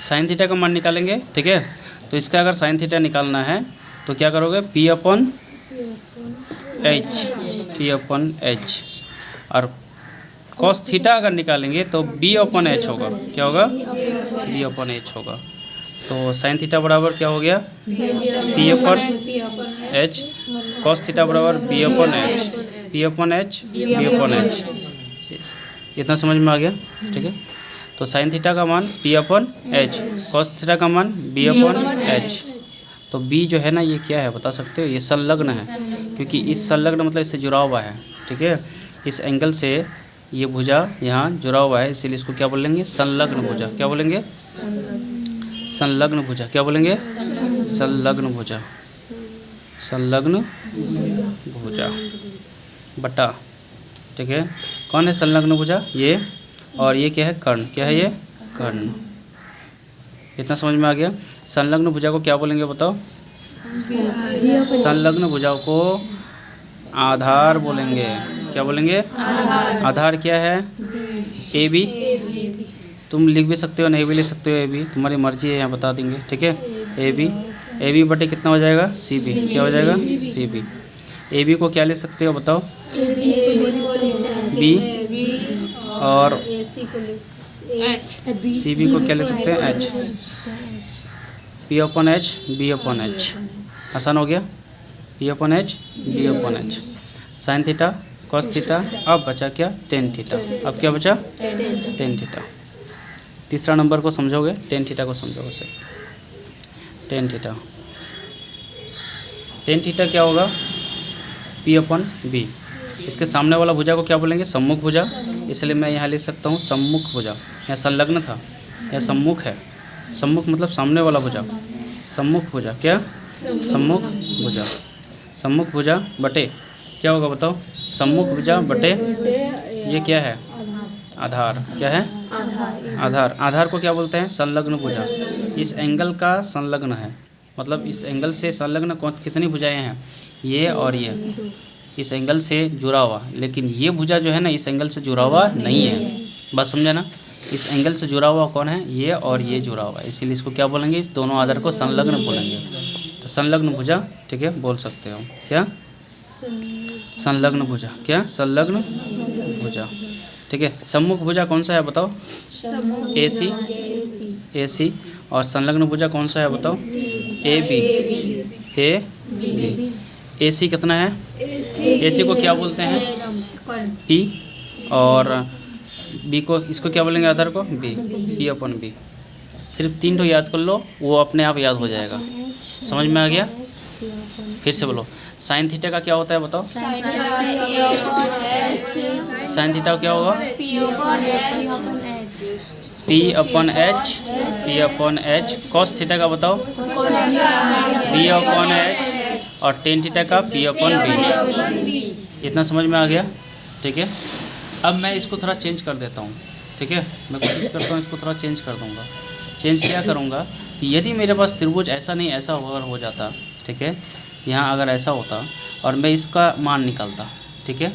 Sine theta का मान निकालेंगे, ठीक है। तो इसका अगर साइन थीटा निकालना है तो क्या करोगे, पी अपॉन एच। और कॉस थीटा अगर निकालेंगे तो बी अपॉन एच होगा। क्या होगा, बी अपॉन एच होगा। तो साइन थीटा बराबर क्या हो गया, P upon H. Cos theta बराबर B upon H, P upon H, B upon H. इतना समझ में आ गया, ठीक है। तो साइन थीटा का मान P upon H, cos theta का मान बी अपॉन एच। तो बी जो है ना, ये क्या है बता सकते हो, ये संलग्न है, क्योंकि इस संलग्न मतलब इससे जुड़ा हुआ है, ठीक है। इस एंगल से ये भुजा यहाँ जुड़ा हुआ है, इसीलिए इसको क्या बोलेंगे, संलग्न भुजा। क्या बोलेंगे, संलग्न भुजा। क्या बोलेंगे, संलग्न भुजा, संलग्न भुजा बटा, ठीक है। कौन है संलग्न भुजा, ये। और ये क्या है, कर्ण। क्या है ये, कर्ण। इतना समझ में आ गया। संलग्न भुजा को क्या बोलेंगे बताओ, संलग्न भुजा को आधार बोलेंगे। क्या बोलेंगे, आधार क्या है, ए बी। तुम लिख भी सकते हो, नहीं भी लिख सकते हो, ए बी तुम्हारी मर्जी है, यहाँ बता देंगे, ठीक है। ए बी बटे कितना हो जाएगा, सी बी। क्या हो जाएगा, सी बी। ए बी को क्या लिख सकते हो बताओ, बी। और सी बी को क्या लिख सकते हैं, H. P upon H, B upon H. आसान हो गया, P upon H, B upon H. Sine theta, cos theta. अब बचा क्या, टेन थीटा। अब क्या बचा, टेन थीटा। तीसरा नंबर को समझोगे, टेन थीटा को समझोगे से। टेन थीटा, टेन थीटा क्या होगा, पी अपॉन बी। इसके सामने वाला भुजा को क्या बोलेंगे, सम्मुख भुजा। इसलिए मैं यहाँ लिख सकता हूँ सम्मुख भुजा। यहाँ संलग्न था, यह सम्मुख है। सम्मुख मतलब सामने वाला भुजा, सम्मुख भुजा। क्या, सम्मुख भुजा। सम्मुख भुजा बटे क्या होगा बताओ, सम्मुख भुजा बटे ये क्या है, आधार। क्या है, आधार। आधार को क्या बोलते हैं, संलग्न भुजा। इस एंगल का संलग्न है, मतलब इस एंगल से संलग्न कितनी भुजाएं हैं, ये और ये। इस एंगल से जुड़ा हुआ, लेकिन ये भुजा जो है ना, इस एंगल से जुड़ा हुआ नहीं है। बस समझा ना, इस एंगल से जुड़ा हुआ कौन है, ये और ये जुड़ा हुआ है, इसीलिए इसको क्या बोलेंगे, इस दोनों आधार को संलग्न बोलेंगे। तो संलग्न भुजा, ठीक है, बोल सकते हो। क्या, संलग्न भुजा। क्या, संलग्न भुजा, ठीक है। सम्मुख भुजा कौन सा है बताओ, ए सी, ए सी। और संलग्न भुजा कौन सा है बताओ, ए बी, ए बी। ए सी कितना है, ए सी को क्या बोलते हैं, पी। और बी को, इसको क्या बोलेंगे, आधार को बी, पी अपॉन बी। सिर्फ 3 तो याद कर लो, वो अपने आप याद हो जाएगा। समझ में आ गया, फिर से बोलो। साइन थीटा का क्या होता है बताओ, साइन थीटा क्या होगा, P upon H, P upon H. Cos theta का बताओ, पी अपॉन एच। और टेन थीटा का पी अपॉन बी। इतना समझ में आ गया, ठीक है। अब मैं इसको थोड़ा चेंज कर देता हूँ, ठीक है। मैं कोशिश करता हूँ इसको थोड़ा चेंज कर दूँगा। चेंज क्या करूँगा कि यदि मेरे पास त्रिभुज ऐसा नहीं ऐसा अगर हो जाता, ठीक है, यहाँ अगर ऐसा होता और मैं इसका मान निकालता, ठीक है,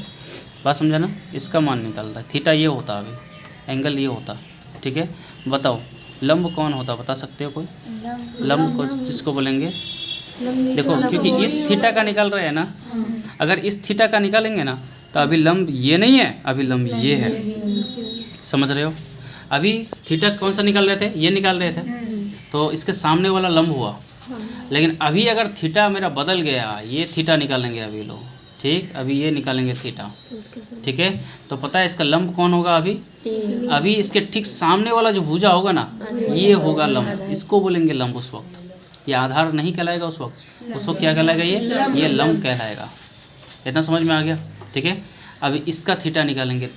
बात समझा ना, इसका मान निकालता, थीटा ये होता, अभी एंगल ये होता, ठीक है। बताओ लंब कौन होता, बता सकते हो कोई, लंब को किसको बोलेंगे, देखो क्योंकि इस थीटा का निकाल रहे हैं ना, अगर इस थीटा का निकालेंगे ना तो अभी लंब ये नहीं है, अभी लंब ये है। समझ रहे हो, अभी थीटा कौन सा निकाल रहे थे, ये निकाल रहे थे, तो इसके सामने वाला लंब हुआ। लेकिन अभी अगर थीटा मेरा बदल गया, ये थीटा निकालेंगे अभी लोग, ठीक, अभी ये निकालेंगे थीटा, ठीक है। तो पता है इसका लंब कौन होगा, अभी इसके ठीक सामने वाला जो भुजा होगा ना, ये होगा लंब, इसको बोलेंगे लंब। उस वक्त ये आधार नहीं कहलाएगा, उस वक्त क्या कहलाएगा, ये लंब कहलाएगा। इतना समझ में आ गया, ठीक है। अभी इसका थीटा निकालेंगे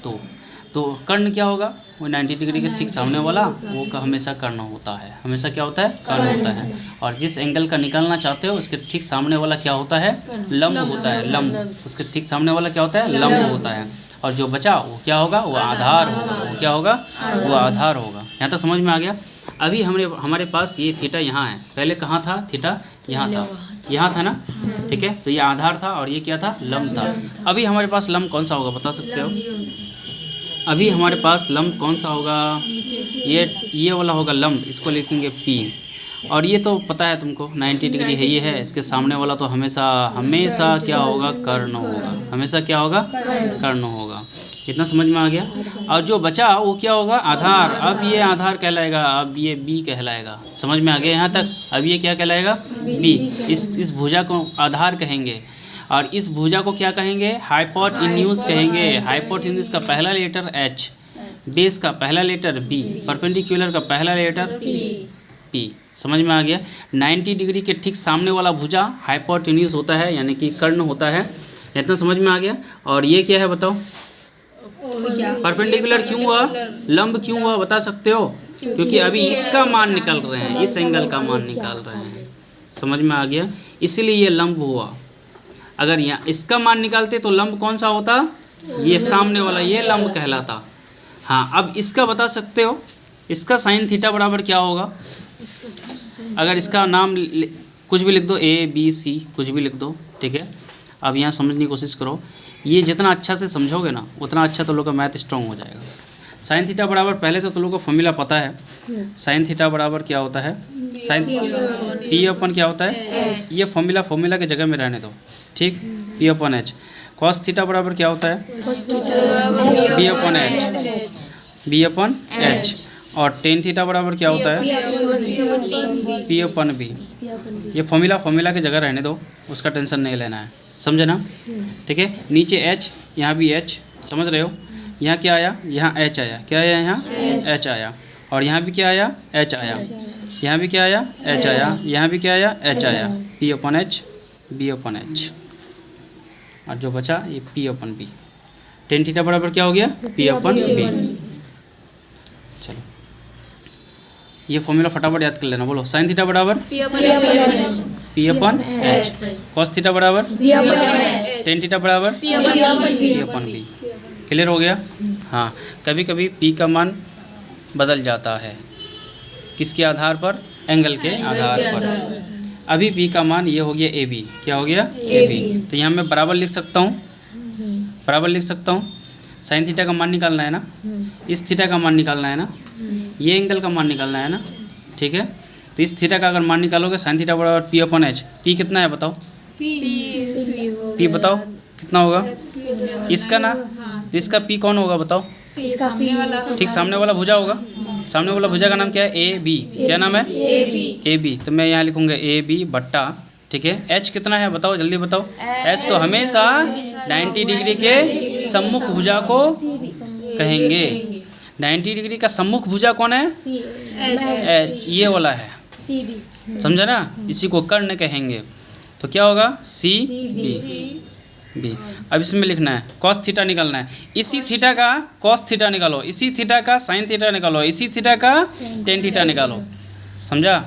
तो कर्ण क्या होगा, वो 90 डिग्री के ठीक सामने वाला, वो का हमेशा कर्ण होता है, हमेशा क्या होता है, कर्ण होता है। और जिस एंगल का निकालना चाहते हो उसके ठीक सामने वाला क्या होता है, लंब होता है, लंब। उसके ठीक सामने वाला क्या होता है, लंब होता है। और जो बचा वो क्या होगा, वो आधार होगा। वो क्या होगा, वो आधार होगा। यहाँ तक समझ में आ गया। अभी हमारे पास ये थीटा यहाँ है, पहले कहाँ था थीटा, यहाँ था ना, ठीक है। तो ये आधार था और ये क्या था, लंब था। अभी हमारे पास लंब कौन सा होगा, बता सकते हो, अभी हमारे पास लंब कौन सा होगा, ये वाला होगा लंब, इसको लिखेंगे पी। और ये तो पता है तुमको 90 डिग्री है, ये है। इसके सामने वाला तो हमेशा क्या होगा, कर्ण होगा। हमेशा क्या होगा, कर्ण होगा। इतना समझ में आ गया। और जो बचा वो क्या होगा, आधार। अब ये आधार कहलाएगा, अब ये बी कहलाएगा। समझ में आ गया यहाँ तक। अब ये क्या कहलाएगा, बी। इस भुजा को आधार कहेंगे। और इस भुजा को क्या कहेंगे, हाइपोटेन्यूज कहेंगे। हाइपोटेन्यूज का पहला लेटर एच, बेस का पहला लेटर बी, परपेंडिकुलर का पहला लेटर पी। समझ में आ गया। 90 डिग्री के ठीक सामने वाला भुजा हाइपोटेन्यूज होता है, यानी कि कर्ण होता है। इतना समझ में आ गया। और ये क्या है बताओ, परपेंडिकुलर क्यों हुआ, लंब क्यों हुआ, बता सकते हो? क्योंकि अभी इसका मान निकाल रहे हैं, इस एंगल का मान निकाल रहे हैं। समझ में आ गया, इसीलिए ये लंब हुआ। अगर यहाँ इसका मान निकालते तो लंब कौन सा होता, ये सामने वाला, ये लंब कहलाता। हाँ, अब इसका बता सकते हो, इसका साइन थीटा बराबर क्या होगा? अगर इसका नाम कुछ भी लिख दो, ए बी सी कुछ भी लिख दो, ठीक है। अब यहाँ समझने की कोशिश करो। ये जितना अच्छा से समझोगे ना, उतना अच्छा तुम लोग का मैथ स्ट्रॉन्ग हो जाएगा। साइन थीटा बराबर पहले से तुम लोग को फॉर्मूला पता है। साइन थीटा बराबर क्या होता है, साइन पी अपन क्या होता है, ये फॉर्मूला के जगह में रहने दो, ठीक। पी अपन एच। कॉस थीटा बराबर क्या होता है, बी अपन एच, बी अपन एच। और टेन थीटा बराबर क्या होता है, पी अपन बी। ये फॉर्मूला के जगह रहने दो, उसका टेंशन नहीं लेना है, समझे ना, ठीक है। नीचे एच, यहाँ भी एच, समझ रहे हो। यहाँ क्या आया, यहाँ एच आया, क्या आया, यहाँ एच आया। और यहाँ भी क्या आया, एच आया। यहाँ भी क्या आया, एच आया। यहाँ भी क्या आया, एच आया। पी अपन एच, बी अपन एच। और जो बचा ये पी अपन बी। टेन थीटा बराबर क्या हो गया, पी अपन बी। चलो ये फॉर्मूला फटाफट याद कर लेना, बोलो। साइन थीटा बराबर पी अपन एच, कॉस थीटा बराबर टेन थीटा बराबर पी अपन बी। क्लियर हो गया। हाँ, कभी कभी पी का मान बदल जाता है, किसके आधार पर, एंगल के आधार पर। अभी पी का मान ये हो गया ए बी, क्या हो गया, ए बी। तो यहाँ मैं बराबर लिख सकता हूँ, बराबर लिख सकता हूँ। साइन थीटा का मान निकालना है ना, इस थीटा का मान निकालना है ना, ये एंगल का मान निकालना है ना, ठीक है। तो इस थीटा का अगर मान निकालोगे, साइन थीटा बराबर पी अपन एच। पी कितना है बताओ, पी बताओ कितना होगा इसका ना, तो इसका पी कौन होगा बताओ, ठीक सामने वाला भुजा होगा। सामने वाला भुजा का नाम क्या है, ए बी। क्या नाम है, ए बी। तो मैं यहाँ लिखूँगा ए बी बट्टा, ठीक है। एच कितना है बताओ, जल्दी बताओ। एच तो हमेशा 90 डिग्री के सम्मुख भुजा को कहेंगे। 90 डिग्री का सम्मुख भुजा कौन है, एच, ये वाला है, समझा ना। इसी को कर्ण कहेंगे। तो क्या होगा, सी बी। अब इसमें लिखना है कॉस थीटा निकालना है। इसी थीटा का कॉस थीटा निकालो, इसी थीटा का साइन थीटा निकालो, इसी थीटा का टेन थीटा निकालो, समझा,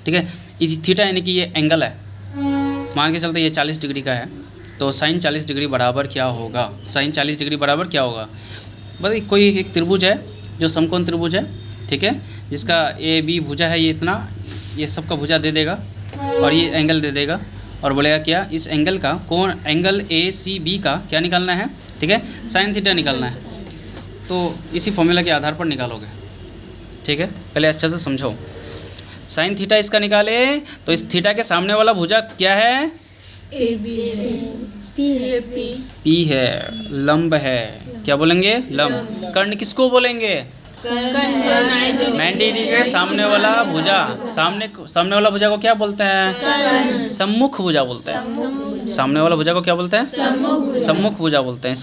ठीक है। इसी थीटा यानी कि ये एंगल है, मान के चलते ये 40 डिग्री का है। तो साइन 40 डिग्री बराबर क्या होगा, साइन 40 डिग्री बराबर क्या होगा। बस कोई एक त्रिभुज है जो समकोण त्रिभुज है, ठीक है, जिसका ए बी भुजा है, ये इतना, ये सबका भुजा दे देगा और ये एंगल दे देगा और बोलेगा क्या, इस एंगल का कौन, एंगल ए सी बी का क्या निकालना है, ठीक है, साइन थीटा निकालना है। तो इसी फॉर्मूला के आधार पर निकालोगे, ठीक है। पहले अच्छा से समझो। साइन थीटा इसका निकाले तो इस थीटा के सामने वाला भुजा क्या है, पी है, लंब है, क्या बोलेंगे, लंब। कर्ण किसको बोलेंगे, 90 डिग्री के सामने वाला भुजा, सामने वाला भुजा को क्या बोलते हैं, सम्मुख भुजा बोलते हैं। सामने वाला भुजा को क्या बोलते हैं, सम्मुख भुजा बोलते हैं।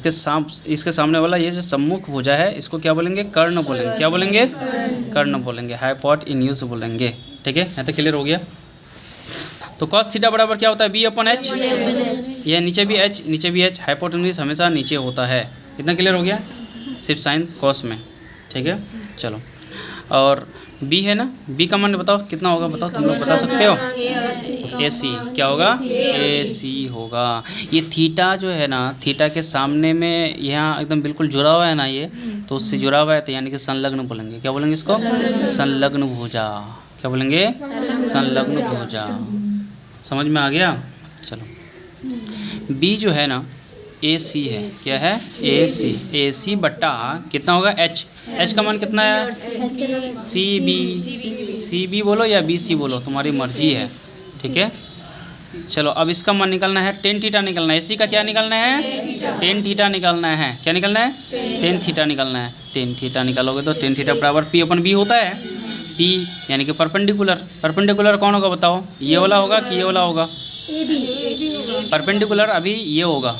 इसके सामने वाला ये जो सम्मुख भुजा है, इसको क्या बोलेंगे, कर्ण बोलेंगे। क्या बोलेंगे, कर्ण बोलेंगे, हाइपोटेन्यूज बोलेंगे, ठीक है। यहाँ तक क्लियर हो गया। तो कॉस थीटा बराबर क्या होता है, बी अपन एच। यह नीचे भी एच, नीचे भी एच, हाइपोटेन्यूज हमेशा नीचे होता है। इतना क्लियर हो गया, सिर्फ साइन कॉस में, ठीक है। चलो, और बी है ना, बी का मान बताओ कितना होगा, बताओ तुम लोग बता सकते हो। ए सी, क्या होगा, ए सी होगा। ये थीटा जो है ना, थीटा के सामने में यहाँ एकदम बिल्कुल जुड़ा हुआ है ना ये, तो उससे जुड़ा हुआ है, तो यानी कि संलग्न बोलेंगे। क्या बोलेंगे इसको, संलग्न भुजा। क्या बोलेंगे, संलग्न भुजा। समझ में आ गया। चलो, बी जो है ना, ए सी है। क्या है? ए सी। ए सी बट्टा कितना होगा? एच। एच का मान कितना है? C B. सी बी बोलो या बी सी बोलो, तुम्हारी मर्जी है। ठीक है, चलो अब इसका मान निकालना है, टेन थीटा निकालना है। इसी का क्या निकालना है? टेन थीटा निकालना है। क्या निकालना है? टेन थीटा निकालना है। टेन थीटा निकालोगे तो टेन थीटा बराबर पी अपन बी होता है। पी यानी कि परपेंडिकुलर। परपेंडिकुलर कौन होगा बताओ? ये वाला होगा कि ये वाला होगा? परपेंडिकुलर अभी ये होगा,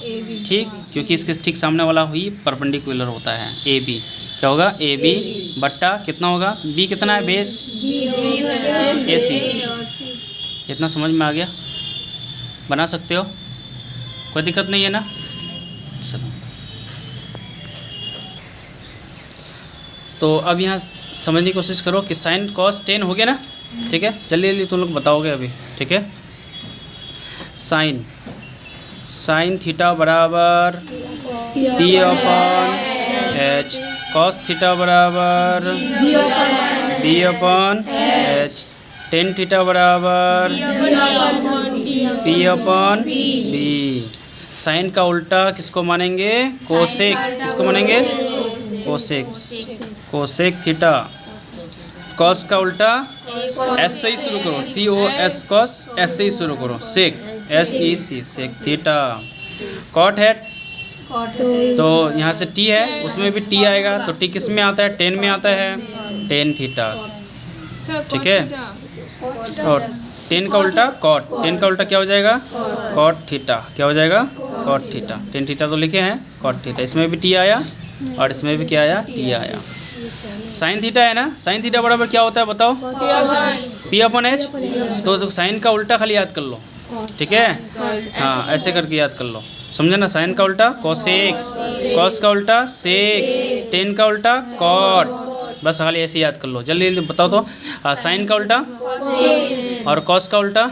ठीक, क्योंकि इसके ठीक सामने वाला ही परपेंडिकुलर होता है। ए बी क्या होगा? ए बी बट्टा कितना होगा? बी कितना है? बेस ए सी। इतना समझ में आ गया? बना सकते हो, कोई दिक्कत नहीं है ना? चलो, तो अब यहाँ समझने की कोशिश करो कि साइन कॉस टेन हो गया ना। ठीक है, जल्दी जल्दी तुम लोग बताओगे अभी। ठीक है, साइन थीटा बराबर P upon H, cos theta बराबर B upon H, tan theta बराबर पी अपॉन बी। साइन का उल्टा किसको मानेंगे? कोसेक। किसको मानेंगे? कोसेक। Cosec theta. कॉस का उल्टा एस से ही शुरू करो, सी ओ एस कॉस, एस से ही शुरू करो, सेक एस ई सी, सेक थीटा। कॉट है तो यहाँ से टी है, उसमें भी टी आएगा, तो टी किस में आता है? टेन में आता है, टेन थीटा। ठीक है, और टेन का उल्टा कॉट। टेन का उल्टा क्या हो जाएगा? Cot theta. क्या हो जाएगा? Cot theta. टेन थीटा तो लिखे हैं, कॉट थीटा। इसमें भी टी आया और इसमें भी क्या आया? टी आया। साइन थीटा है ना, साइन थीटा बराबर क्या होता है बताओ? P upon H. तो साइन का उल्टा खाली याद कर लो। ठीक है, हाँ ऐसे करके याद कर लो, समझे ना? साइन का उल्टा कोसेक, कॉस का उल्टा सेक, टेन का उल्टा कॉट। बस खाली ऐसे याद कर लो। जल्दी जल्दी बताओ तो। साइन का उल्टा और कॉस का उल्टा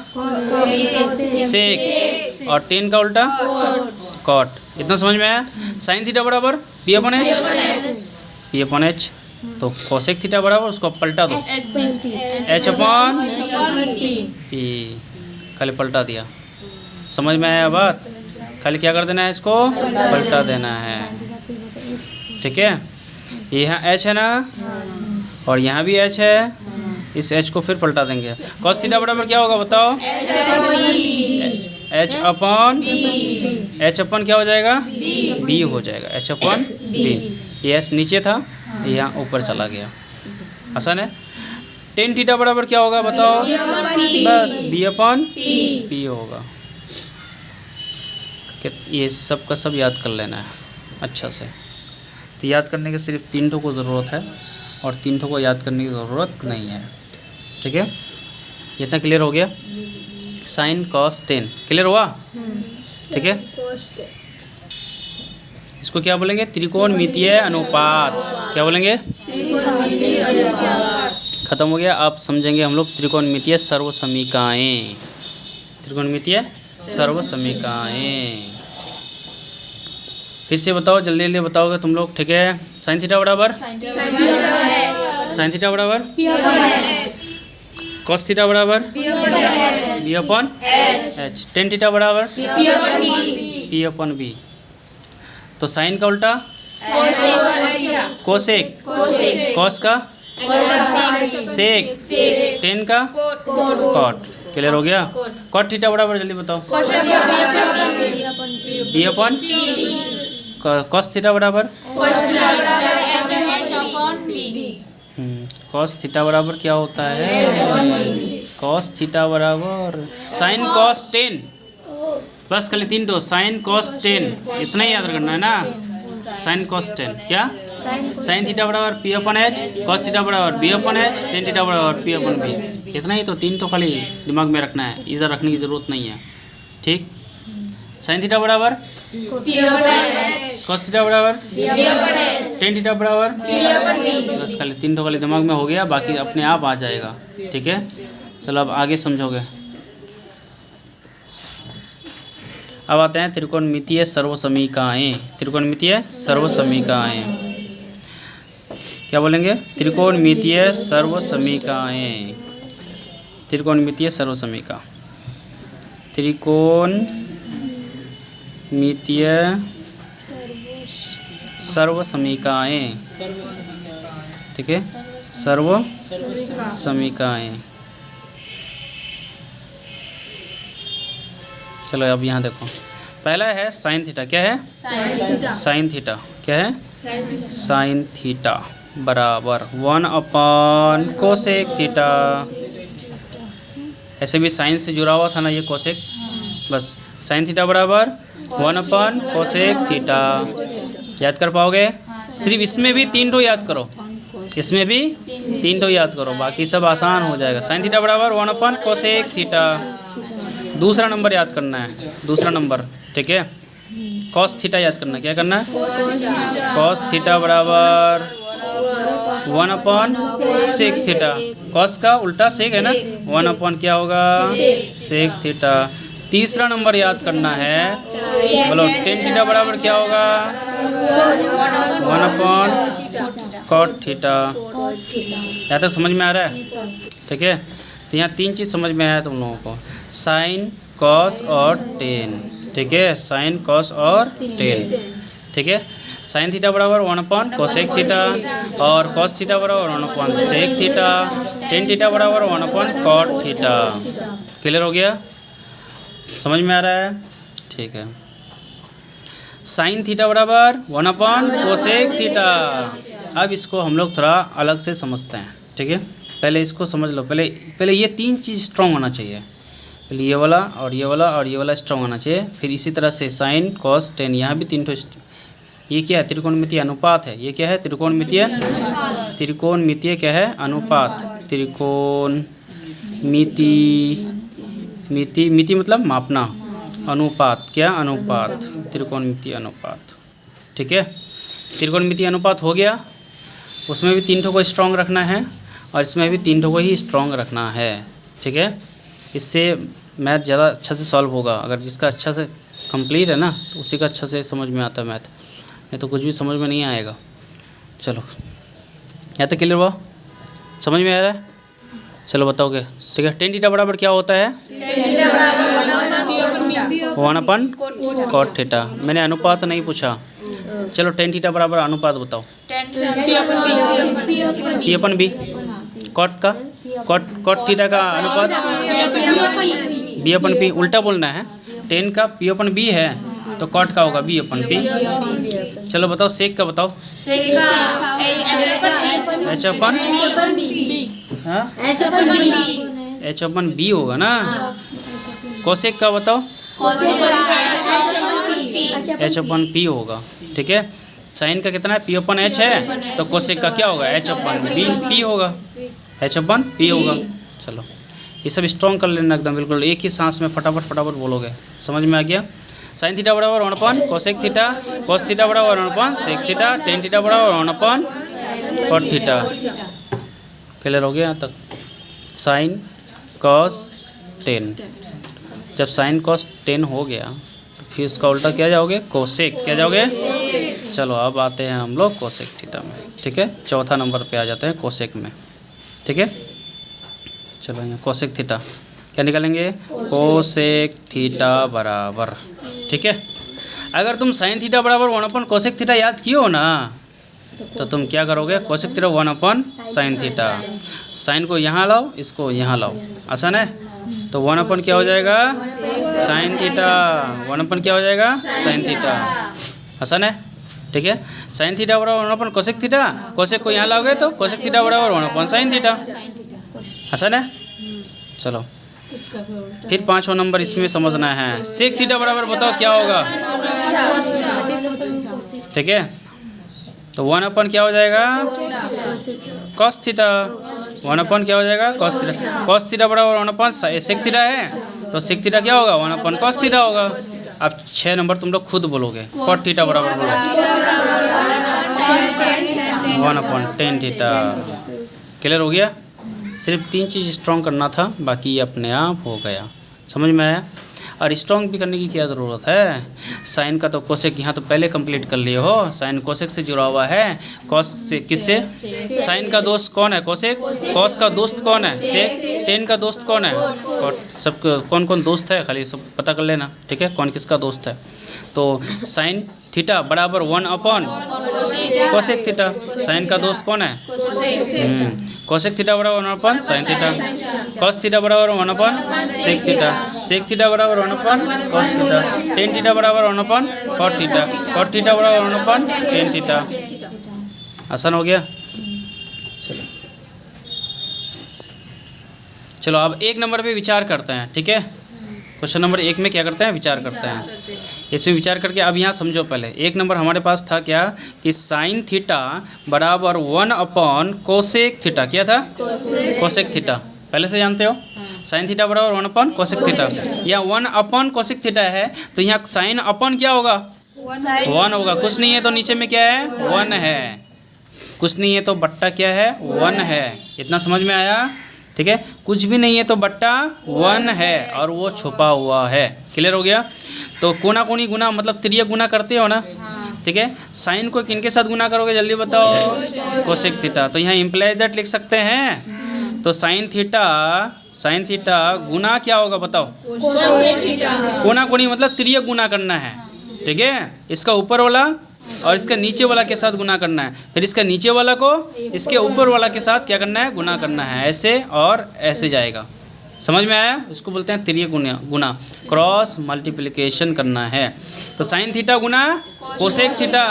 सेक और टेन का उल्टा कॉट। इतना समझ में आया? साइन थीटा बराबर P upon H, P upon H. तो कोसेक थीटा बराबर उसको पलटा दो, एच अपॉन पी। खाली पलटा दिया। समझ में आया बात? खाली क्या कर देना है? इसको पलटा देना है। ठीक है, यहाँ एच है ना और यहाँ भी एच है, इस एच को फिर पलटा देंगे। कॉस थीटा बराबर क्या होगा बताओ? एच अपॉन, एच अपॉन क्या हो जाएगा? बी हो जाएगा, एच अपॉन बी। ये एच नीचे था, यहाँ ऊपर चला गया। आसान है। टेन थीटा बराबर क्या होगा बताओ? बस बी अपॉन पी होगा। ये सब का सब याद कर लेना है अच्छा से। तो याद करने के सिर्फ तीन ठो को ज़रूरत है और तीन ठो को याद करने की ज़रूरत नहीं है। ठीक है, इतना क्लियर हो गया? साइन कॉस टेन क्लियर हुआ? ठीक है, इसको क्या बोलेंगे? त्रिकोणमितीय अनुपात। क्या बोलेंगे? खत्म हो गया। आप समझेंगे हम लोग त्रिकोणमितीय सर्वसमीकाएँ। त्रिकोणमितीय सर्वसमीकाएँ फिर से बताओ, जल्दी जल्दी बताओगे तुम लोग। ठीक है, साइन थीटा बराबर, साइन थीटा बराबर कॉस थीटा बराबर B upon H, tan theta बराबर पी अपॉन बी। तो साइन का उल्टा कोसेक, कॉस का सेक, टेन का कॉट। क्लियर हो गया? कॉट थीटा बराबर जल्दी बताओ? बी अपॉन कॉस थीटा बराबर कॉस थीटा बराबर क्या होता है? कॉस थीटा बराबर साइन कॉस टेन। बस खाली तीन तो साइन कॉस टेन, इतना ही याद करना है ना। साइन कॉस टेन क्या? साइन थीटा बराबर P upon H, cos theta बराबर B upon H, tan theta बराबर पी अपॉन बी। इतना ही तो, तीन तो खाली दिमाग में रखना है, इधर रखने की ज़रूरत नहीं है। ठीक, साइन थीटा बराबर कॉस थीटा बराबर टेन थीटा बराबर, बस खाली तीन तो खाली दिमाग में हो गया, बाकी अपने आप आ जाएगा। ठीक है, चलो अब आगे समझोगे। अब आते हैं त्रिकोणमितीय सर्वसमीकाएँ। त्रिकोणमितीय सर्वसमीकाएँ क्या बोलेंगे? त्रिकोणमितीय सर्वसमीकाएँ। त्रिकोणमितीय सर्वसमीका, त्रिकोणमितीय सर्व समीकाएँ, ठीक है, सर्व समीकाएँ। चलो अब यहाँ देखो, पहला है साइन थीटा। क्या है? Sine theta. क्या है? साइन थीटा बराबर 1 कोसेक थीटा। ऐसे भी साइन से जुड़ा हुआ था ना ये कोसेक, बस साइन थीटा बराबर 1 कोसेक थीटा। याद कर पाओगे? सिर्फ इसमें भी 3 याद करो, इसमें भी 3 याद करो, बाकी सब आसान हो जाएगा। साइन थीटा बराबर 1 कोसेक थीटा। दूसरा नंबर याद करना है, दूसरा नंबर, ठीक है। कॉस थीटा याद करना। क्या करना है? कॉस थीटा बराबर 1 सेक थीटा। कॉस का उल्टा सेक है ना, 1 क्या होगा? Sec theta. तीसरा नंबर याद करना है, बोलो टेन थीटा बराबर क्या होगा? 1 कॉट थीटा। यहाँ तक समझ में आ रहा है? ठीक है, तो यहाँ 3 चीज़ समझ में आया तुम लोगों को, साइन, कॉस और टेन। ठीक है, साइन, कॉस और टेन। ठीक है, साइन थीटा बराबर 1 कोसेक थीटा और कॉस थीटा बराबर 1 सेक थीटा। टेन थीटा बराबर 1 कॉट थीटा। क्लियर हो गया? समझ में आ रहा है? ठीक है, साइन थीटा बराबर 1 कोसेक थीटा। अब इसको हम लोग थोड़ा अलग से समझते हैं। ठीक है, पहले इसको समझ लो। पहले ये 3 चीज़ स्ट्रॉन्ग होना चाहिए। पहले ये वाला और ये वाला और ये वाला स्ट्रॉन्ग होना चाहिए। फिर इसी तरह से साइन, कॉस, टेन, यहाँ भी 3 ये क्या है? त्रिकोणमितीय अनुपात है। ये क्या है? त्रिकोणमितीय क्या है? अनुपात। मिति मतलब मापना, अनुपात। क्या? अनुपात, त्रिकोणमितीय अनुपात। ठीक है, त्रिकोणमितीय अनुपात हो गया। उसमें भी 3 को स्ट्रॉन्ग रखना है और इसमें भी 3 को ही स्ट्रॉन्ग रखना है। ठीक है, इससे मैथ ज़्यादा अच्छा से सॉल्व होगा। अगर जिसका अच्छा से कंप्लीट है ना, तो उसी का अच्छा से समझ में आता है मैथ, नहीं तो कुछ भी समझ में नहीं आएगा। चलो, यहाँ तक क्लियर हुआ? समझ में आ रहा है? चलो बताओगे। ठीक है, टेन थीटा बराबर क्या होता है? 1 कॉट थीटा। मैंने अनुपात नहीं पूछा। चलो, टेन थीटा बराबर अनुपात बताओ। P/B। कॉट का कॉट थीटा का अनुपात B/P। उल्टा बोलना है, टेन का P/B है तो कॉट का होगा B/P। चलो बताओ, सेक का बताओ। H/B होगा ना। कोसेक का बताओ। H/P होगा। ठीक है, साइन का कितना है? P/H है, तो कोसेक का क्या होगा? H/P होगा। H/P होगा। चलो, ये सब स्ट्रॉन्ग कर लेना एकदम, बिल्कुल एक ही सांस में फटाफट बोलोगे। समझ में आ गया? साइन थीटा बराबर 1 कोसेक थीटा, कॉस थीटा बराबर 1 सेक थीटा, टेन थीटा बराबर 1 कॉट थीटा। क्लियर हो गया यहाँ तक? Sine, cos, tan. जब साइन कॉस टेन हो गया तो फिर उसका उल्टा क्या जाओगे? कोसेक। क्या जाओगे? चलो, अब आते हैं हम लोग कोसेक थीटा में। ठीक है, चौथा नंबर पे आ जाते हैं कोसेक में। ठीक है, चलो यहाँ कोसेक थीटा क्या निकालेंगे? कोसेक थीटा बराबर। ठीक है, अगर तुम साइन थीटा बराबर 1 कोसेक थीटा याद किए हो ना, तो तुम क्या करोगे? Cosec theta 1 sine theta. Sine को यहाँ लाओ, इसको यहाँ लाओ, आसान है। तो 1 क्या हो जाएगा? Sine theta. 1 क्या हो जाएगा? Sine theta. आसान है। ठीक है, साइन थीटा बराबर 1 कोसेक थीटा। कोसेक को यहाँ लाओगे तो कोसेक थीटा बराबर 1 साइन थीटा। आसान है। चलो, फिर 5वां नंबर इसमें समझना है। सेक थीटा बराबर बताओ क्या होगा? ठीक है, तो 1 क्या हो जाएगा? Cos theta. 1 क्या हो जाएगा? Cos theta. कॉस थीटा बराबर 1 सेक थीटा है, तो सेक थीटा क्या होगा? 1 कॉस थीटा होगा। अब 6 नंबर तुम लोग खुद बोलोगे। कॉट थीटा बराबर बोलो 1 टेन थीटा। क्लियर हो गया? सिर्फ 3 चीज़ स्ट्रॉन्ग करना था, बाकी अपने आप हो गया। समझ में आया? और स्ट्रॉन्ग भी करने की क्या ज़रूरत है? साइन का तो कोसेक यहाँ तो पहले कंप्लीट कर लिए हो। साइन कोसेक से जुड़ा हुआ है। कॉस से किससे? साइन का दोस्त कौन है? कोसेक। कॉस का दोस्त कौन है? सेक। टेन का दोस्त कौन है? कॉट। सब कौन कौन दोस्त है खाली सब पता कर लेना। ठीक है, कौन किसका दोस्त है। तो साइन थीटा बराबर 1 अपॉन कोसेक थीटा। साइन का दोस्त कौन है? कोसेक थीटा बराबर 1 upon sine theta. Cos theta बराबर 1 upon sec theta. Sec theta बराबर 1 upon cos theta. Tan theta बराबर 1 upon cot theta. Cot theta बराबर 1 अपॉन टेन थीटा। आसान हो गया। चलो अब एक नंबर पे विचार करते हैं, ठीक है। क्वेश्चन नंबर 1 में क्या करते हैं? विचार करते हैं। इसमें विचार करके अब यहाँ समझो। पहले 1 नंबर हमारे पास था क्या कि साइन थीटा बराबर 1 अपॉन कोसेक थीटा। क्या था? Cosec theta. पहले से जानते हो साइन थीटा बराबर 1 अपॉन कोसेक थीटा। यहाँ 1 अपॉन कोसेक थीटा है तो यहाँ साइन अपॉन क्या होगा? 1 होगा। कुछ नहीं है तो नीचे में क्या है? 1 है। कुछ नहीं है तो बट्टा क्या है? 1 है। इतना समझ में आया? ठीक है। कुछ भी नहीं है तो बट्टा 1 है और वो छुपा हुआ है। क्लियर हो गया? तो कोना कोनी गुना मतलब त्रियक गुना करते हो ना, ठीक है। साइन को किनके साथ गुना करोगे जल्दी बताओ? Cosec theta. तो यहाँ इम्प्लाइज दैट लिख सकते हैं। तो साइन थीटा गुना क्या होगा बताओ? कोना कोनी मतलब त्रियक गुना करना है, ठीक है। इसका ऊपर वाला और इसका नीचे वाला के साथ गुना करना है, फिर इसका नीचे वाला को इसके ऊपर वाला के साथ क्या करना है? गुना करना है। ऐसे और ऐसे जाएगा। समझ में आया? इसको बोलते हैं त्रियक गुना, क्रॉस मल्टीप्लिकेशन करना है। तो साइन थीटा गुना कोसेक थीटा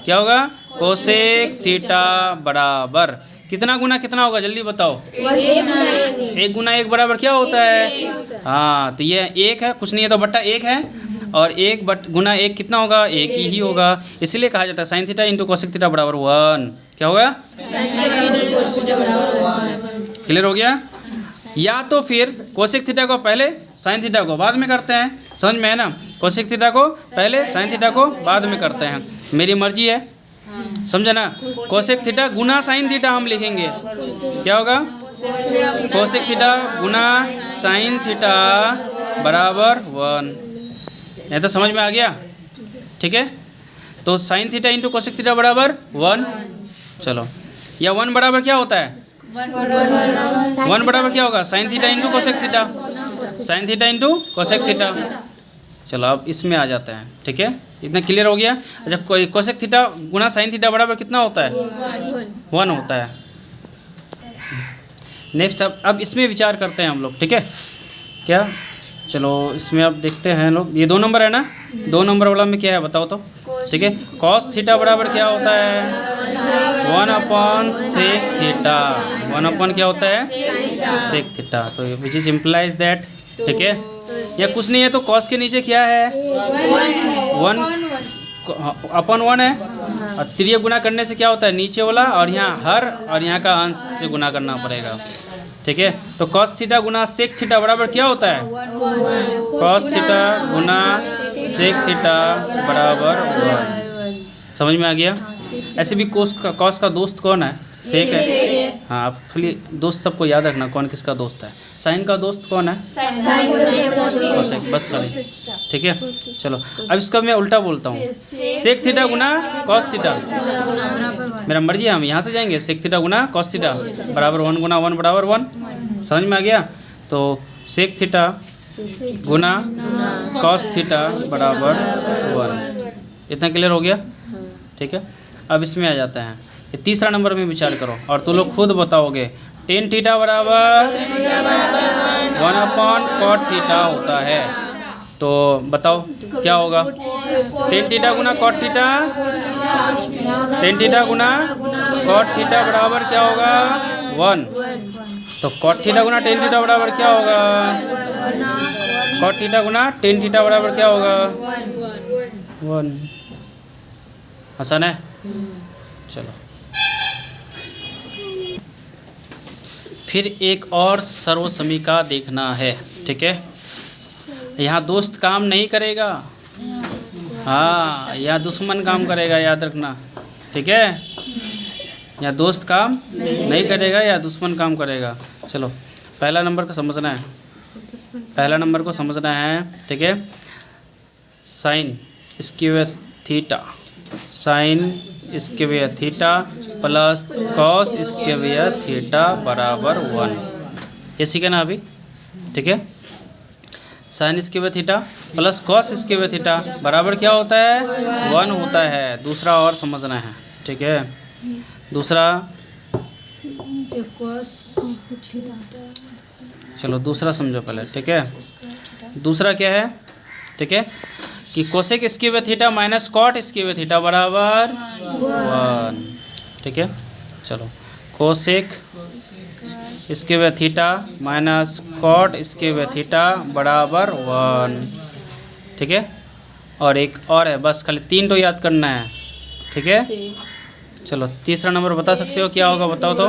क्या होगा? कोसेक थीटा बराबर कितना गुना कितना होगा जल्दी बताओ? 1 गुना 1 बराबर क्या होता है? हाँ, तो ये 1 है, कुछ नहीं है तो बट्टा 1 है और 1 गुना 1 कितना होगा? 1 ही होगा। इसलिए कहा जाता है sine theta into cosec theta बराबर 1। क्या होगा? क्लियर हो गया? या तो फिर कोसेक थीटा को पहले साइन थीटा को बाद में करते हैं। समझ में है ना? कोसेक थीटा को पहले साइन थीटा को बाद में करते हैं, मेरी मर्जी है। समझे ना? कोसेक थीटा गुना साइन थीटा हम लिखेंगे। क्या होगा? कोसेक थीटा गुना साइन थीटा बराबर 1। ये तो समझ में आ गया, ठीक है। तो sine theta into cosec theta बराबर 1। चलो, या 1 बराबर क्या होता है? 1 बराबर क्या होगा? Sine theta into cosec theta. Sine theta into cosec theta. चलो अब इसमें आ जाते हैं, ठीक है। इतना क्लियर हो गया? अच्छा, कोई कोसेक थीटा गुना साइन थीटा बराबर कितना होता है? 1 होता है। नेक्स्ट अब इसमें विचार करते हैं हम लोग, ठीक है। क्या? चलो इसमें अब देखते हैं लोग। ये 2 नंबर है ना? 2 नंबर वाला में क्या है बताओ तो, ठीक है। कॉस थीटा बराबर क्या होता है? 1 अपॉन सेक थीटा। 1 अपॉन क्या होता है? Sec theta. तो विच इज इम्प्लाइज दैट, ठीक है। या कुछ नहीं है तो कॉस के नीचे क्या है? 1 अपॉन 1 है। और त्रियक गुना करने से क्या होता है? नीचे वाला और यहाँ हर और यहाँ का अंश से गुना करना पड़ेगा, ठीक है। तो कॉस थीटा गुना सेक थीटा बराबर क्या होता है? कॉस थीटा गुना सेक थीटा बराबर 1। समझ में आ गया? ऐसे भी कॉस का दोस्त कौन है? सेक है। हाँ, आप खाली दोस्त सबको याद रखना कौन किसका दोस्त है। साइन का दोस्त कौन है? कोसेक। बस खाली, ठीक है। चलो अब इसका मैं उल्टा बोलता हूँ। सेक थीटा गुना कॉस थीटा। मेरा मर्जी है, हम यहाँ से जाएंगे। सेक थीटा गुना कॉस थीटा बराबर 1 गुना 1 बराबर 1। समझ में आ गया? तो सेक थीटा गुना कॉस थीटा बराबर 1। इतना क्लियर हो गया, ठीक है। अब इसमें आ जाते हैं। ये तीसरा नंबर में विचार करो और तुम लोग खुद बताओगे। टेन थीटा बराबर 1 अपॉन कॉट थीटा होता है। तो बताओ क्या होगा? टेन थीटा गुना कॉट थीटा। टेन थीटा गुना कॉट थीटा बराबर क्या होगा? 1। तो कॉट थीटा गुना टेन थीटा बराबर क्या होगा? कॉट थीटा गुना टेन थीटा बराबर क्या होगा? 1। आसान है? चलो फिर एक और सर्वसमीका देखना है, ठीक है। यहाँ दोस्त काम नहीं करेगा, हाँ, यहाँ दुश्मन काम करेगा, याद रखना, ठीक है। यहाँ दोस्त काम नहीं करेगा या दुश्मन काम करेगा। चलो पहला नंबर को समझना है, पहला नंबर को समझना है, ठीक है। Sign square theta, sign square theta plus cos square theta बराबर 1, ये सीखे ना अभी, ठीक है। Sign square theta plus cos square theta बराबर क्या होता है? 1 होता है। दूसरा और समझना है, ठीक है। दूसरा, चलो दूसरा समझो पहले, ठीक है। दूसरा क्या है, ठीक है, कि cosec square theta minus cot square theta बराबर 1, ठीक है। चलो cosec square theta minus cot square theta बराबर 1, ठीक है। और एक और है, बस खाली 3 तो याद करना है, ठीक है। चलो तीसरा नंबर बता सकते हो क्या होगा, बताओ तो।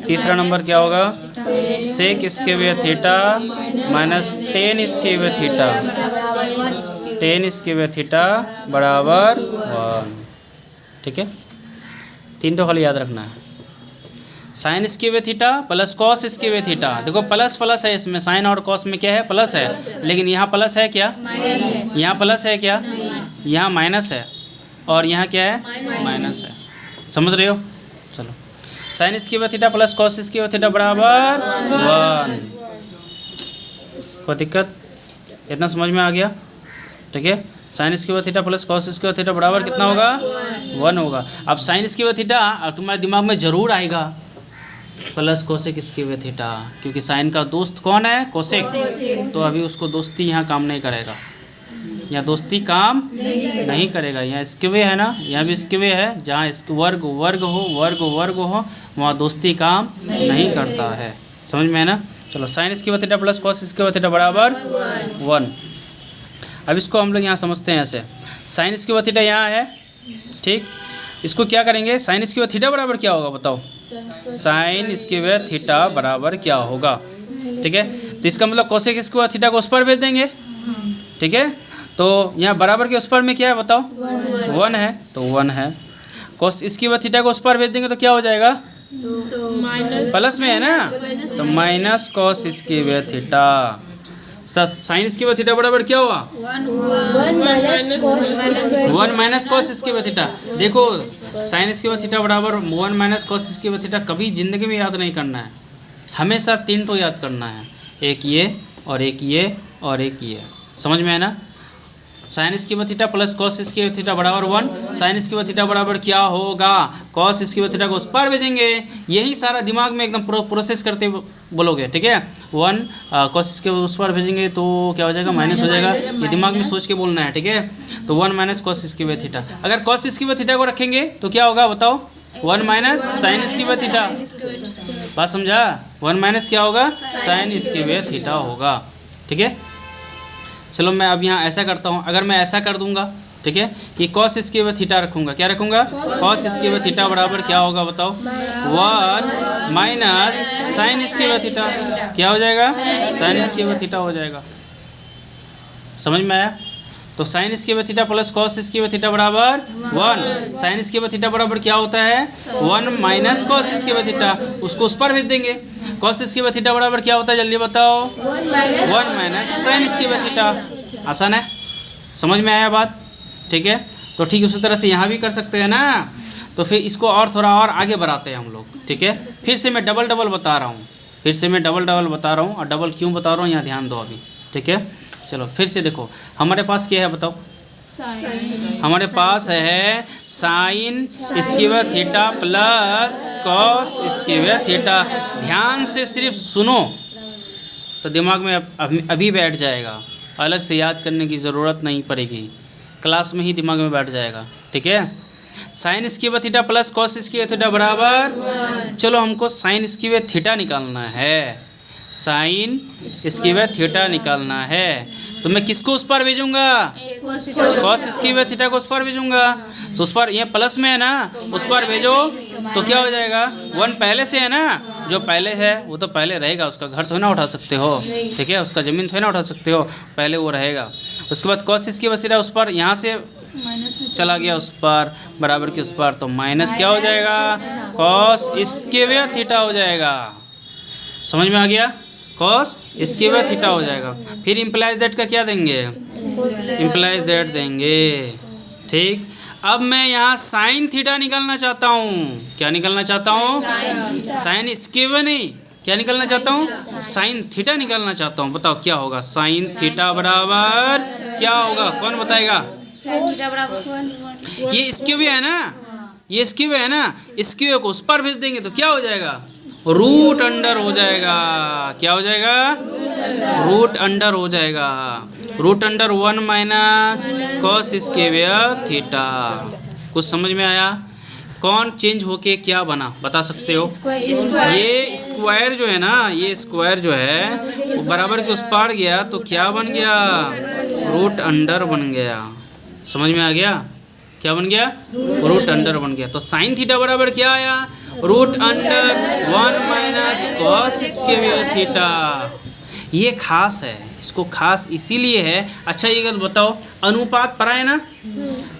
तीसरा नंबर क्या होगा? Sec square theta minus tan square theta, tan square theta बराबर 1, ठीक है। 3 तो खाली याद रखना है। Sign square theta plus cos square theta, देखो प्लस प्लस है इसमें, साइन और कॉस में क्या है? प्लस है, लेकिन यहाँ प्लस है क्या? यहाँ प्लस है क्या? यहाँ माइनस है, और यहाँ क्या है? माइनस है। समझ रहे हो? चलो sign square theta plus cos square theta बराबर 1, कोई दिक्कत? इतना समझ में आ गया, ठीक है। Sign square theta plus cos square theta बराबर कितना होगा? 1 होगा। अब साइन स्क्वायर थीटा तुम्हारे दिमाग में जरूर आएगा प्लस कोसेक स्क्वायर थीटा, क्योंकि साइन का दोस्त कौन है? कोसेक। तो अभी उसको दोस्ती यहाँ काम नहीं करेगा, यहाँ दोस्ती काम नहीं करेगा। यहाँ स्क्वायर है ना, यहाँ भी स्क्वायर है, जहाँ वर्ग वर्ग हो वर्ग वर्ग हो वहाँ दोस्ती काम नहीं करता है। समझ में है ना? चलो sign square theta plus cos square theta बराबर 1। अब इसको हम लोग यहाँ समझते हैं ऐसे, साइन स्क्वायर थीटा यहाँ है, ठीक। इसको क्या करेंगे? साइन स्क्वायर थीटा बराबर क्या होगा बताओ? साइन स्क्वायर थीटा बराबर क्या होगा, ठीक है। तो इसका मतलब कोसेक स्क्वायर थीटा को उस पर भेज देंगे, ठीक है। तो यहाँ बराबर के उस पर में क्या है बताओ? 1 है, तो 1 है। कोस स्क्वायर थीटा को उस पर भेज देंगे तो क्या हो जाएगा? प्लस में है ना, तो minus cos square theta. Sign square theta बराबर क्या हुआ? 1 माइनस कॉस स्क्वायर थीटा। देखो साइन स्क्वायर थीटा बराबर 1 माइनस कॉस स्क्वायर थीटा कभी जिंदगी में याद नहीं करना है, हमेशा 3 तो याद करना है, एक ये और एक ये और एक ये। समझ में है ना? Sign square theta plus cos square theta बराबर 1। साइन स्क्वायर थीटा बराबर क्या होगा? कॉस स्क्वायर थीटा को उस पर भेजेंगे। यही सारा दिमाग में एकदम प्रोसेस करते बोलोगे, ठीक है। 1 कॉस स्क्वायर उस पर भेजेंगे तो क्या हो जाएगा? माइनस हो जाएगा। ये दिमाग में सोच के बोलना है, ठीक है। तो 1 माइनस कॉस स्क्वायर थीटा, अगर कॉस स्क्वायर थीटा को रखेंगे तो क्या होगा बताओ? 1 माइनस साइन स्क्वायर थीटा। बात समझा? 1 माइनस क्या होगा? साइन स्क्वायर थीटा होगा, ठीक है। चलो मैं अब यहाँ ऐसा करता हूँ, अगर मैं ऐसा कर दूंगा, ठीक है, कि कॉस स्क्वायर थीटा रखूँगा, क्या रखूँगा? कॉस स्क्वायर थीटा बराबर क्या होगा बताओ? 1 माइनस साइन स्क्वायर थीटा, क्या हो जाएगा? साइन स्क्वायर थीटा हो जाएगा। समझ में आया? तो sign square theta plus cos square theta बराबर 1। साइन स्क्वायर थीटा बराबर क्या होता है? 1 माइनस कॉस स्क्वायर थीटा, उसको उस पर भेज देंगे। कॉस स्क्वायर थीटा बराबर क्या होता है जल्दी बताओ? 1 माइनस साइन स्क्वायर थीटा। आसान है, समझ में आया बात, ठीक है। तो ठीक उसी तरह से यहाँ भी कर सकते हैं ना। तो फिर इसको और थोड़ा और आगे बढ़ाते हैं हम लोग, ठीक है। फिर से मैं डबल डबल बता रहा हूँ, फिर से मैं डबल डबल बता रहा हूँ, और डबल क्यों बता रहा हूँ यहाँ ध्यान दो अभी, ठीक है। चलो फिर से देखो, हमारे पास क्या है बताओ? हमारे पास है sign square theta plus cos square theta. ध्यान से सिर्फ सुनो तो दिमाग में अभी बैठ जाएगा, अलग से याद करने की ज़रूरत नहीं पड़ेगी, क्लास में ही दिमाग में बैठ जाएगा, ठीक है। Sign square theta plus cos square theta बराबर, चलो हमको साइन स्क्वायर थीटा निकालना है, साइन स्क्वायर थीटा निकालना है। तो मैं किसको उस पर भेजूंगा? कॉस स्क्वायर थीटा को उस पर भेजूंगा। तो उस पर ये प्लस में है ना, उस पर भेजो तो क्या हो जाएगा? 1 पहले से है ना, जो पहले है वो तो पहले रहेगा, उसका घर थोड़ी ना उठा सकते हो, ठीक है, उसका ज़मीन थोड़ी ना उठा सकते हो, पहले वो रहेगा। उसके बाद कॉस स्क्वायर थीटा उस पर यहाँ से चला गया उस पर, बराबर के उस पर, तो माइनस क्या हो जाएगा? कॉस स्क्वायर थीटा हो जाएगा। समझ में आ गया? कॉस स्क्वायर थीटा हो जाएगा। फिर इम्प्लाइज दैट का क्या देंगे? इम्प्लाइज दैट देंगे, ठीक। अब मैं यहाँ साइन थीटा निकालना चाहता हूँ। क्या निकालना चाहता हूँ? साइन स्क्वायर नहीं, क्या निकालना चाहता हूँ? साइन थीटा निकालना चाहता हूँ। बताओ क्या होगा? साइन थीटा बराबर क्या होगा? कौन बताएगा? ये स्क्वायर है ना, ये स्क्वायर है ना, स्क्वायर को उस पर भेज देंगे तो क्या हो जाएगा? रूट अंडर हो जाएगा। क्या हो जाएगा? रूट अंडर हो जाएगा। Root under 1 minus cos square theta. कुछ समझ में आया? कौन चेंज होके क्या बना बता सकते हो? ये स्क्वायर जो है ना, ये स्क्वायर जो है वो बराबर के उस पार गया तो क्या बन गया? रूट अंडर बन गया। समझ में आ गया? क्या बन गया? रूट अंडर बन गया। तो साइन थीटा बराबर क्या आया? Root under 1 minus cos square theta. ये खास है, इसको खास इसीलिए है। अच्छा ये गल बताओ, अनुपात पढ़ा है ना?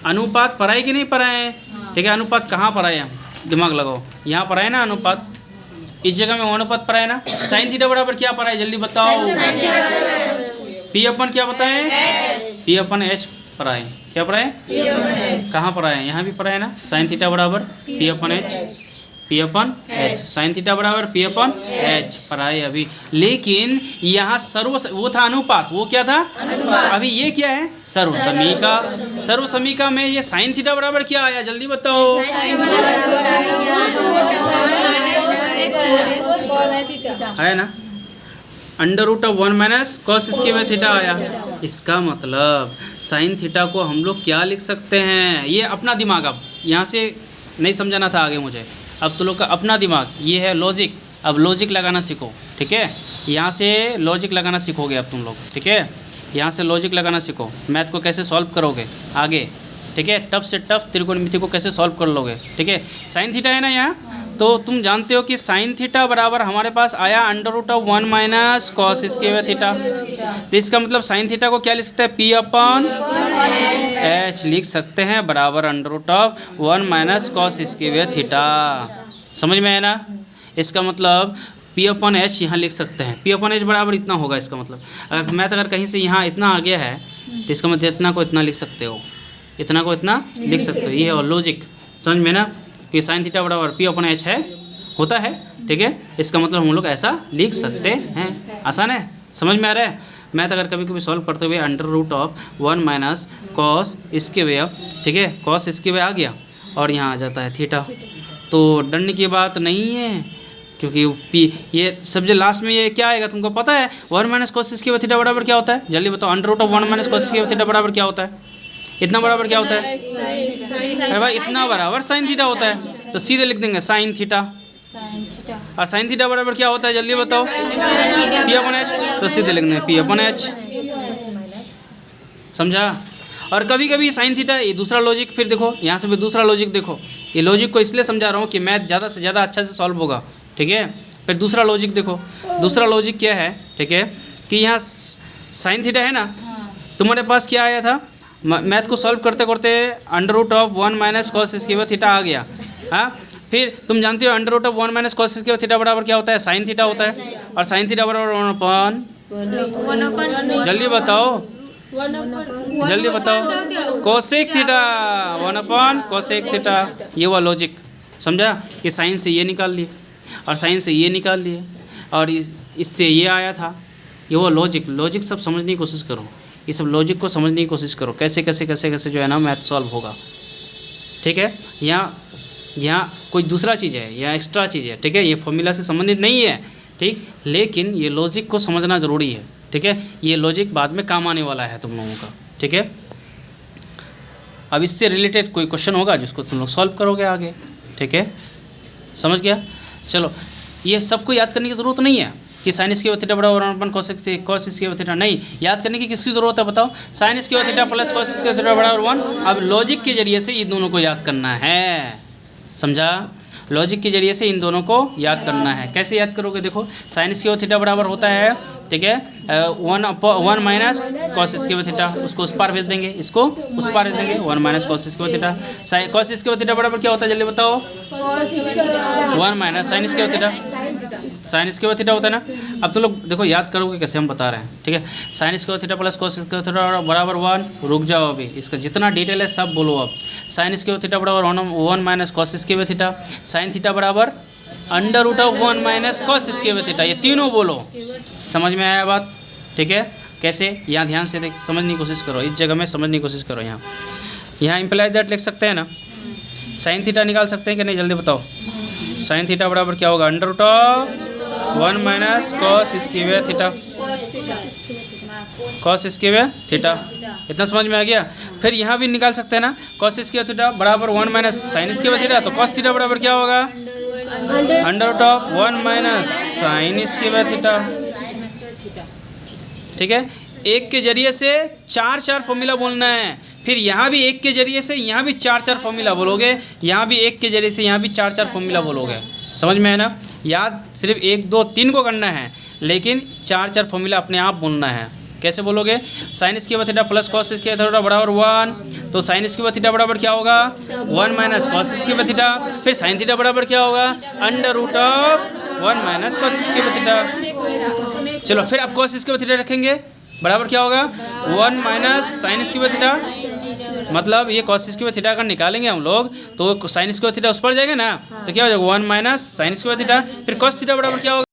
अनुपात पढ़ा है कि नहीं पढ़ा है? ठीक है, अनुपात कहाँ पढ़ा है? दिमाग लगाओ, यहाँ पढ़ा है ना अनुपात, इस जगह में अनुपात पढ़ा है ना? साइन थीटा बराबर क्या पढ़ा है जल्दी बताओ? पी अपन क्या बताए? पी अपन एच पढ़ा है। क्या पढ़ा है? कहाँ पढ़ा है? यहाँ भी पढ़ा है ना? साइन थीटा बराबर पी अपन एच, पी अपन एच। साइन थीटा बराबर पी अपन एच पढ़ा है अभी। लेकिन यहाँ वो था अनुपात, वो क्या था? अभी ये क्या है? सर्वसमीका। सर्वसमीका में ये साइन थीटा बराबर क्या आया जल्दी बताओ? है ना, under root of 1 minus cos square theta आया। इसका मतलब साइन थीटा को हम लोग क्या लिख सकते हैं? ये अपना दिमाग, अब यहाँ से नहीं समझाना था आगे मुझे, अब तो लोग का अपना दिमाग, ये है लॉजिक। अब लॉजिक लगाना सीखो, ठीक है? यहाँ से लॉजिक लगाना सीखोगे अब तुम लोग, ठीक है? यहाँ से लॉजिक लगाना सीखो। मैथ को कैसे सॉल्व करोगे आगे, ठीक है? टफ से टफ त्रिकोणमिति को कैसे सॉल्व कर लोगे, ठीक है? साइन थीटा है ना यहाँ, तो तुम जानते हो कि साइन थीटा बराबर हमारे पास आया under root of 1 minus cos square theta. तो इसका मतलब साइन थीटा को क्या लिख सकते हैं? पी अपन एच लिख सकते हैं बराबर under root of 1 minus cos square theta. समझ में है ना? इसका मतलब पी अपन एच यहाँ लिख सकते हैं। पी अपन एच बराबर इतना होगा। इसका मतलब अगर मैथ अगर कहीं से यहाँ इतना आ गया है तो इसका मतलब इतना को इतना लिख सकते हो, इतना को इतना लिख सकते हो। ये है लॉजिक, समझ में ना? कि साइन थीटा बराबर पी अपन एच है, होता है, ठीक है? इसका मतलब हम लोग ऐसा लिख सकते हैं। आसान है, समझ में आ रहा है? मैथ अगर कभी कभी सॉल्व करते हुए under root of 1 minus cos square, ठीक है, कॉस स्क्वायर आ गया और यहाँ आ जाता है थीटा, तो डरने की बात नहीं है, क्योंकि पी ये सब जो लास्ट में ये क्या आएगा तुमको पता है? 1 माइनस कॉस स्क्वायर थीटा बराबर क्या होता है जल्दी बताओ? Under root of 1 minus cos square theta बराबर क्या होता है? इतना बराबर क्या होता है? अरे भाई इतना बराबर साइन थीटा होता है, तो सीधे लिख देंगे साइन थीटा। और साइन थीटा बराबर क्या होता है जल्दी बताओ? पी अपन एच, तो सीधे लिख देंगे पी अपन एच। समझा? और कभी कभी साइन थीटा, ये दूसरा लॉजिक, फिर देखो यहाँ से भी दूसरा लॉजिक देखो। ये लॉजिक को इसलिए समझा रहा हूँ कि मैथ ज़्यादा से ज़्यादा अच्छा से सॉल्व होगा, ठीक है? फिर दूसरा लॉजिक देखो। दूसरा लॉजिक क्या है, ठीक है? कि यहाँ साइन थीटा है ना, तुम्हारे पास क्या आया था? मैथ को सॉल्व करते करते under root of 1 minus cos square theta आ गया। हाँ, फिर तुम जानते हो under root of 1 minus cos square theta बराबर क्या होता है? साइन थीटा होता है। और साइन थीटा बराबर 1/, जल्दी बताओ, जल्दी बताओ, कोसेक थीटा, 1/, कोसेक थीटा। ये हुआ लॉजिक, समझा? कि साइन से ये निकाल लिए और साइन से ये निकाल लिए और इससे ये आया था। ये वो लॉजिक, लॉजिक सब समझने की कोशिश करो। ये सब लॉजिक को समझने की कोशिश करो, कैसे कैसे कैसे कैसे जो है ना मैथ सॉल्व होगा, ठीक है? यहाँ कोई दूसरा चीज़ है, यहाँ एक्स्ट्रा चीज़ है, ठीक है? ये फॉर्मूला से संबंधित नहीं है, ठीक? लेकिन ये लॉजिक को समझना ज़रूरी है, ठीक है? ये लॉजिक बाद में काम आने वाला है तुम लोगों का, ठीक है? अब इससे रिलेटेड कोई क्वेश्चन होगा जिसको तुम लोग सॉल्व करोगे आगे, ठीक है? समझ गया? चलो, ये सबको याद करने की ज़रूरत नहीं है कि साइन स्क्वायर थीटा बराबर 1/, कॉस स्क्वायर थीटा। नहीं, याद करने की किसकी ज़रूरत है बताओ? Sign square theta plus cos square theta बराबर 1। अब लॉजिक के जरिए से इन दोनों को याद करना है, समझा? लॉजिक के जरिए से इन दोनों को याद करना है। कैसे याद करोगे? देखो, साइन स्क्वायर थीटा बराबर होता है, ठीक है, 1 माइनस कॉस स्क्वायर थीटा। उसको उस पार भेज देंगे, इसको उस पार भेज देंगे, 1 minus cos square theta. Cos square theta बराबर क्या होता है जल्दी बताओ? 1 minus sine square theta. Sign square theta होता है ना। अब तो लोग देखो याद करोगे कैसे, हम बता रहे हैं, ठीक है? Sign square theta plus cos square theta बराबर 1। रुक जाओ, अभी इसका जितना डिटेल है सब बोलो। अब साइन स्क्वायर थीटा बराबर 1 minus cos square theta. Sine theta बराबर under root of 1 minus cos square theta. ये तीनों बोलो। समझ में आया बात? ठीक है। कैसे? यहाँ ध्यान से देख, समझने की कोशिश करो, इस जगह में समझने की कोशिश करो। यहाँ इम्प्लाइज दैट लिख सकते हैं ना, साइन थीटा निकाल सकते हैं कि नहीं? जल्दी बताओ। साइन थीटा बराबर क्या होगा? Under root of 1 minus cos square theta, cos square theta. इतना समझ में आ गया? फिर यहाँ भी निकाल सकते हैं ना, कॉस स्क्वायर थीटा बराबर 1 माइनस साइन स्क्वायर थीटा, तो कॉस थीटा बराबर क्या होगा? Under root of 1 minus sine square theta. ठीक है। एक के जरिए से चार फॉर्मूला बोलना है, फिर यहाँ भी एक के जरिए से यहाँ भी चार फॉर्मूला बोलोगे, यहाँ भी एक के जरिए से यहाँ भी चार फॉर्मूला बोलोगे। समझ में है ना? याद सिर्फ 1 2 3 को करना है, लेकिन चार फॉर्मूला अपने आप बोलना है। कैसे बोलोगे? Sign square theta plus cos square theta बराबर 1, तो साइन स्क्वायर थीटा बराबर क्या होगा? 1 माइनस कॉस स्क्वायर थीटा। फिर साइन थीटा बराबर क्या होगा? Under root of 1 minus cos square theta. चलो फिर अब कॉस स्क्वायर थीटा रखेंगे, बराबर क्या होगा? 1 माइनस साइन स्क्वायर थीटा। मतलब ये कॉस स्क्वायर थीटा का निकालेंगे हम लोग, तो साइन स्क्वायर थीटा उस पर जाएगा ना, तो क्या हो जाएगा? 1 माइनस साइन स्क्वायर थीटा। फिर कॉस थीटा बराबर क्या होगा?